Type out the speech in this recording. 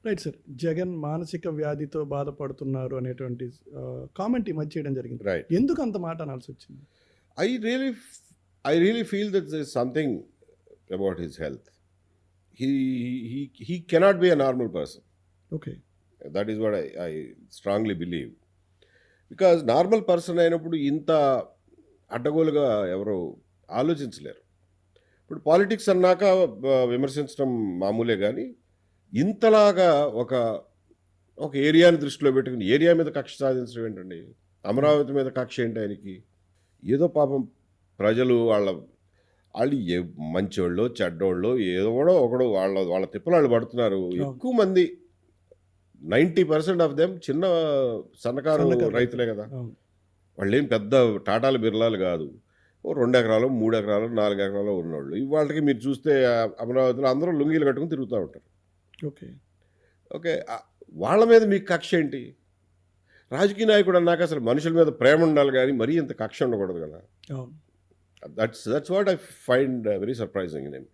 Right sir. Jagan మానసిక వ్యాధితో బాధపడుతున్నారు అనేటువంటి కామెంట్ ఈ మధ్య చేయడం జరిగింది. రైట్. ఎందుకు అంత మాట అనాల్సొచ్చింది? I really, I really feel that there's something about his health. He cannot be a normal person. Okay. That is what I strongly believe. Because normal person అయినప్పుడు ఇంత అడ్డగోలుగా ఎవరు ఆలోచించలేరు. ఇప్పుడు పాలిటిక్స్ అన్నాక విమర్శించడం మామూలే కానీ ఇంతలాగా ఒక ఏరియాని దృష్టిలో పెట్టుకుని ఏరియా మీద కక్ష సాధించడం ఏంటండి? అమరావతి మీద కక్ష ఏంటి ఆయనకి? ఏదో పాపం ప్రజలు వాళ్ళు మంచోళ్ళు చెడ్డోళ్ళు ఏదో కూడా ఒకడు వాళ్ళ తిప్పలు వాళ్ళు పడుతున్నారు. ఎక్కువ మంది 90% ఆఫ్ దెమ్ సన్నకారు రైతులే కదా. వాళ్ళు ఏం పెద్ద టాటాలు బిర్లాలు కాదు. 2 ఎకరాలు 3 ఎకరాలు 4 ఎకరాలు ఉన్నవాళ్ళు. ఇవాళకి మీరు చూస్తే అమరావతిలో అందరూ లుంగీలు కట్టుకుని తిరుగుతూ ఉంటారు. ఓకే. ఓకే. వాళ్ళ మీద మీకు కక్ష ఏంటి? రాజకీయ నాయకుడు అన్నాక అసలు మనుషుల మీద ప్రేమ ఉండాలి కానీ మరీ ఇంత కక్ష ఉండకూడదు కదా. That's what I find very surprising in him.